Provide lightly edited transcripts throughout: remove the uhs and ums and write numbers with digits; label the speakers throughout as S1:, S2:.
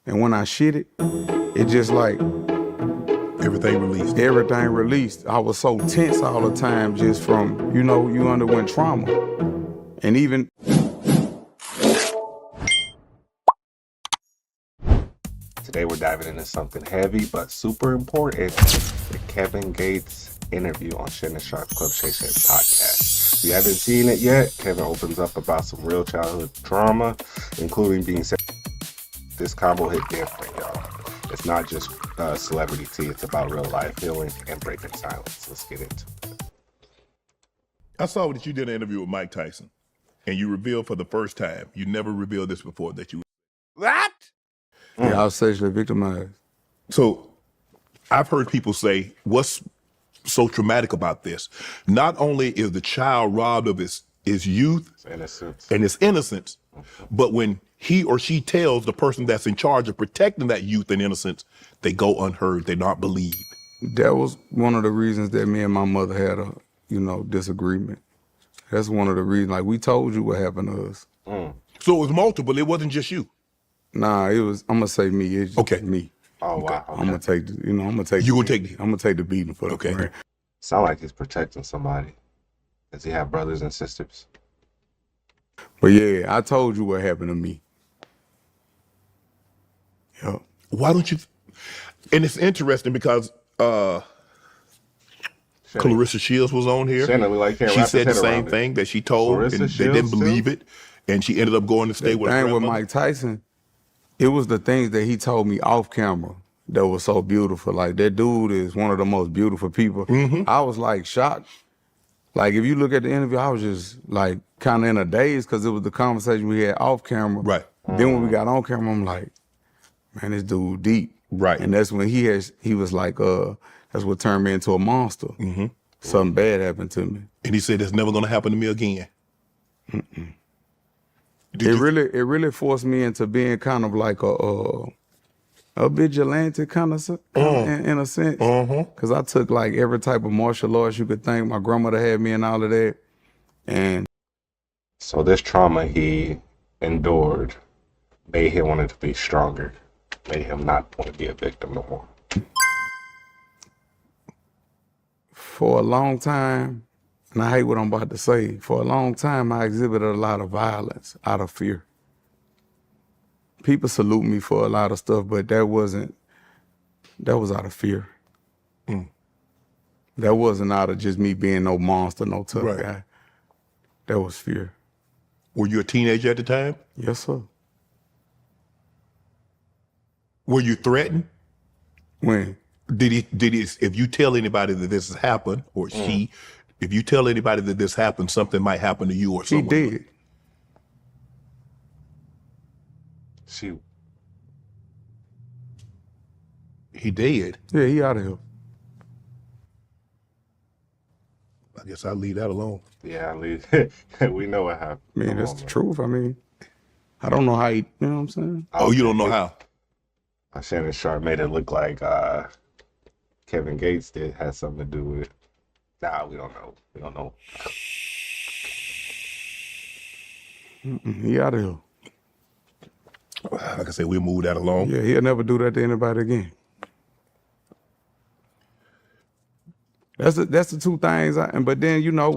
S1: And when I shit it, it just like
S2: Everything released.
S1: everything released. I was so tense all the time just from, you know, you underwent trauma. And even
S3: Today we're diving into something heavy but super important, the Kevin Gates interview on Shannon Sharpe Club Shay podcast. If you haven't seen it yet, Kevin opens up about some real childhood trauma, including being said. This combo hit different, y'all. It's not just celebrity tea, it's about real life healing and breaking silence. Let's get into it.
S2: I saw that you did an interview with Mike Tyson, and you revealed for the first time, you never revealed this before, that you...
S3: What?
S1: yeah, I was sexually victimized.
S2: So I've heard people say, what's so traumatic about this? Not only is the child robbed of his youth
S3: Innocence.
S2: and his innocence, but when he or she tells the person that's in charge of protecting that youth and innocence, they go unheard, they're not believed.
S1: That was one of the reasons that me and my mother had a, you know, disagreement. That's one of the reasons, like, we told you what happened to us.
S2: So it was multiple, it wasn't just you.
S1: Nah, it was, I'm gonna say me, it's
S2: Okay.
S1: me.
S3: Oh, wow.
S1: I'm gonna take the, you know, I'm gonna take
S2: You
S1: the
S2: gonna
S1: beating. I'm gonna take the beating for the
S2: Okay.
S1: brand.
S3: Sound like he's protecting somebody. Does he have brothers and sisters?
S1: But yeah, I told you what happened to me. Yep.
S2: Why don't you... And it's interesting because Clarissa Shields was on here.
S3: Shannon, we like can't
S2: She
S3: wrap
S2: said the
S3: his head
S2: same
S3: around it.
S2: thing that she told,
S3: Clarissa
S2: and they
S3: Shields
S2: didn't
S3: too?
S2: believe it, and she ended up going to stay with her
S1: Thing with
S2: grandmother.
S1: Mike Tyson, it was the things that he told me off camera that was so beautiful. Like, that dude is one of the most beautiful people. I was like shocked. Like, if you look at the interview, I was just like kind of in a daze because it was the conversation we had off camera.
S2: Right.
S1: Then when we got on camera, I'm like, man, this dude deep.
S2: Right.
S1: And that's when he was like, that's what turned me into a monster. Something bad happened to me.
S2: And he said, it's never going to happen to me again.
S1: It really forced me into being kind of like a vigilante kind of in a sense. Because I took like every type of martial arts you could think. My grandmother had me and all of that. And
S3: So this trauma he endured made him want to be stronger, made him not want to be a victim no more.
S1: for a long time, and I hate what I'm about to say, for a long time I exhibited a lot of violence out of fear. People salute me for a lot of stuff, but that was out of fear. That wasn't out of just me being no monster, no tough guy. That was fear.
S2: Were you a teenager at the time?
S1: Yes, sir.
S2: Were you threatened?
S1: When?
S2: Did he, if you tell anybody that this has happened, or she, if you tell anybody that this happened, something might happen to you or
S1: He
S2: someone?
S1: did.
S2: He did?
S1: Yeah, he out of here.
S2: I guess I'll leave that alone.
S3: Yeah, we know what happened.
S1: I mean,
S3: Come
S1: that's
S3: on,
S1: the
S3: man.
S1: truth. I mean, I don't know how he, you know what I'm saying?
S2: Oh, you don't know how?
S3: Shannon Sharpe made it look like Kevin Gates had something to do with it. Nah, we don't know. We don't know.
S1: He out of here.
S2: Like I said, we'll move that along.
S1: Yeah, he'll never do that to anybody again. That's the two things. But then, you know,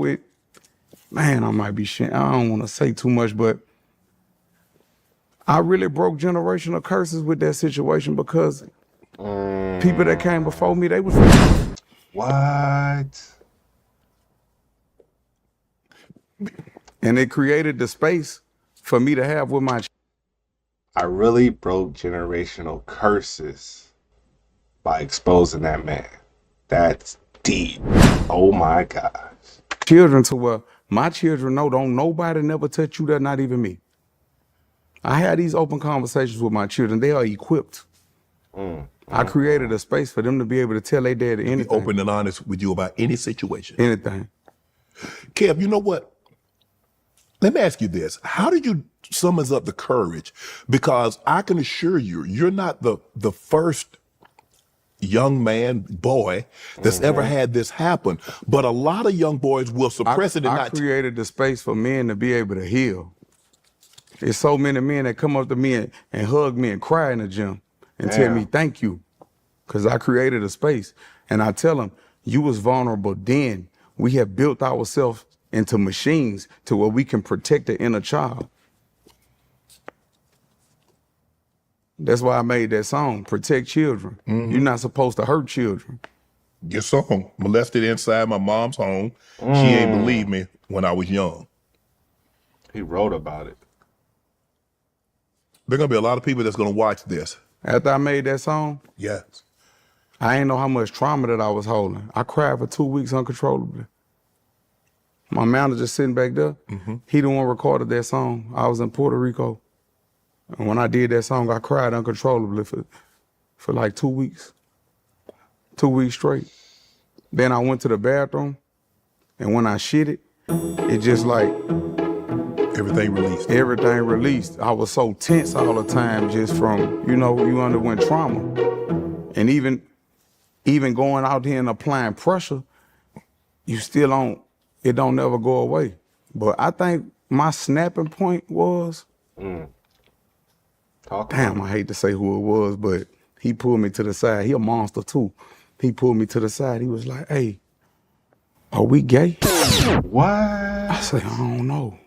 S1: I might be I don't want to say too much, but I really broke generational curses with that situation because people that came before me, they was
S3: What?
S1: and it created the space for me to have with my
S3: I really broke generational curses by exposing that man. That's deep. Oh my gosh.
S1: children to where my children know don't nobody never touch you, that not even me. I had these open conversations with my children. They are equipped. I created a space for them to be able to tell their dad anything.
S2: Be open and honest with you about any situation.
S1: Anything.
S2: Kev, you know what? Let me ask you this. How did you summons up the courage? Because I can assure you, you're not the first young man, boy, that's ever had this happen. But a lot of young boys will suppress it and
S1: I
S2: not.
S1: created the space for men to be able to heal. It's so many men that come up to me and hug me and cry in the gym and tell me thank you, because I created a space. And I tell them, you was vulnerable then. We have built ourselves into machines to where we can protect the inner child. That's why I made that song, Protect Children. You're not supposed to hurt children.
S2: Your song, molested inside my mom's home. She ain't believe me when I was young.
S3: He wrote about it.
S2: There gonna be a lot of people that's gonna watch this.
S1: After I made that song,
S2: Yes.
S1: I ain't know how much trauma that I was holding. I cried for 2 weeks uncontrollably. My manager sitting back there, he the one recorded that song. I was in Puerto Rico. And when I did that song, I cried uncontrollably for like 2 weeks. 2 weeks straight. Then I went to the bathroom, and when I shit it just like
S2: Everything released.
S1: everything released. I was so tense all the time just from, you underwent trauma. And even going out here and applying pressure, you still it don't never go away. But I think my snapping point was, damn, I hate to say who it was, but he pulled me to the side. He a monster too. He pulled me to the side. He was like, hey, are we gay?
S3: What?
S1: I said, I don't know.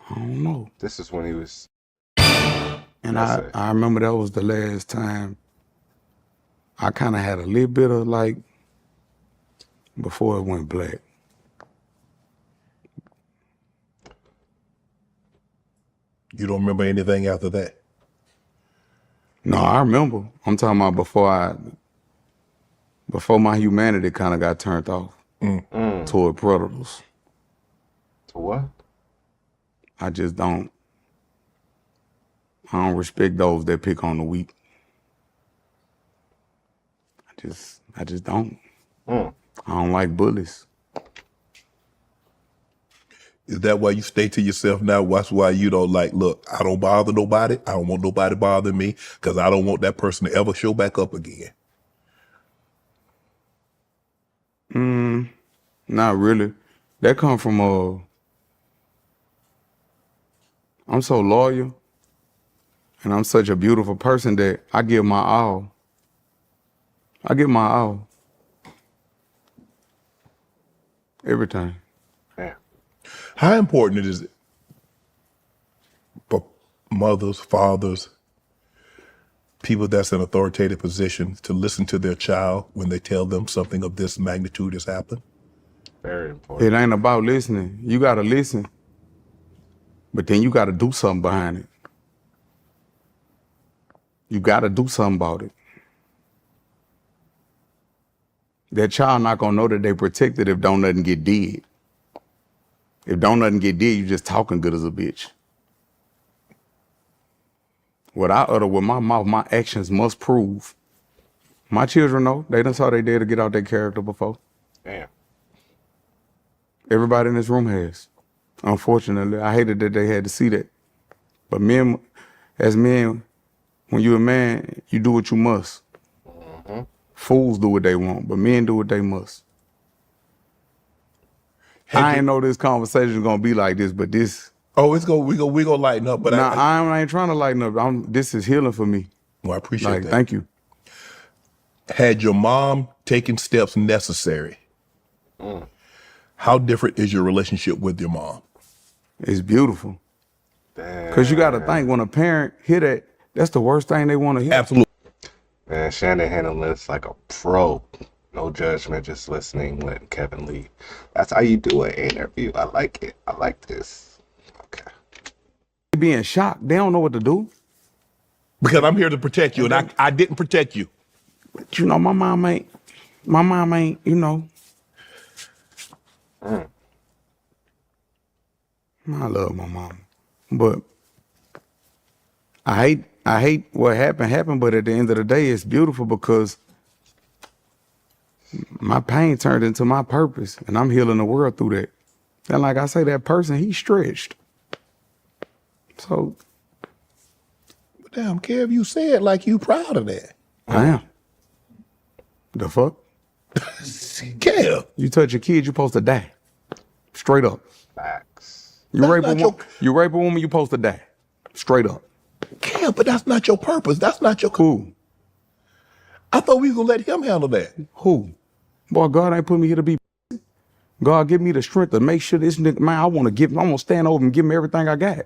S1: I don't know.
S3: This is when he was.
S1: And I remember that was the last time I kind of had a little bit of like, before it went black.
S2: You don't remember anything after that?
S1: No, I remember. I'm talking about before my humanity kind of got turned off toward predators.
S3: To what?
S1: I don't respect those that pick on the weak. I just don't. I don't like bullies.
S2: Is that why you stay to yourself now? That's why you don't look, I don't bother nobody. I don't want nobody bothering me because I don't want that person to ever show back up again.
S1: Not really. That come from I'm so loyal and I'm such a beautiful person that I give my all. I give my all. Everything.
S3: Yeah.
S2: How important is it for mothers, fathers, people that's in authoritative positions to listen to their child when they tell them something of this magnitude has happened?
S3: Very important.
S1: It ain't about listening. You gotta listen, but then you gotta do something behind it. You gotta do something about it. That child not gonna know that they protected if don't nothing get dead. If don't nothing get dead, you just talking good as a bitch. What I utter with my mouth, my actions must prove. My children know. They done saw they dad to get out their character before.
S3: Damn.
S1: Everybody in this room has. Unfortunately, I hated that they had to see that. But men, as men, when you're a man, you do what you must. Fools do what they want, but men do what they must. I ain't know this conversation is gonna be like this, but this.
S2: Oh, we gonna lighten up. But
S1: I ain't trying to lighten up. This is healing for me.
S2: Well, I appreciate that.
S1: Thank you.
S2: Had your mom taken steps necessary, how different is your relationship with your mom?
S1: It's beautiful. Because you got to think, when a parent hear that, that's the worst thing they want to hear.
S2: Absolutely.
S3: Man, Shannon handled this like a pro. No judgment, just listening, letting Kevin lead. That's how you do an interview. I like it. I like this. Okay.
S1: Being shocked, they don't know what to do.
S2: Because I'm here to protect you, and I didn't protect you.
S1: But my mom ain't, I love my mom. But I hate what happened, but at the end of the day, it's beautiful because my pain turned into my purpose, and I'm healing the world through that. And like I say, that person, he stretched. So.
S2: Damn, Kev, you said like you proud of that.
S1: I am. The fuck?
S2: Kev.
S1: You touch a kid, you're supposed to die. Straight up.
S3: Facts.
S1: You
S2: That's
S1: rape a
S2: not
S1: woman, you rape a woman, you supposed to die. Straight up.
S2: Kev, but that's not your purpose. That's not your.
S1: Who?
S2: I thought we was gonna let him handle that.
S1: Who? Boy, God ain't put me here to be. God give me the strength to make sure this nigga, man, I'm gonna stand over and give him everything I got.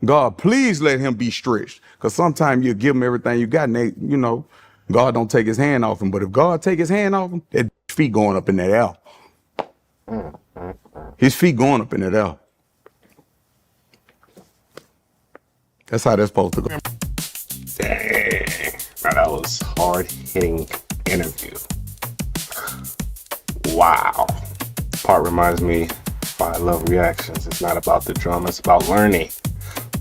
S1: God, please let him be stretched. Cause sometimes you give him everything you got and they, you know, God don't take his hand off him. But if God take his hand off him, that feet going up in that air. His feet going up in that air. That's how that's supposed to go.
S3: Dang. Now that was hard-hitting interview. Wow. Part reminds me why I love reactions. It's not about the drama, it's about learning.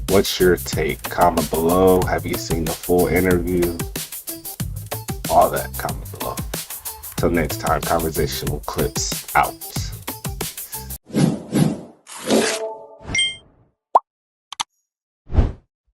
S3: What's your take? Comment below. Have you seen the full interview? All that, comment below. Till next time, conversational clips out.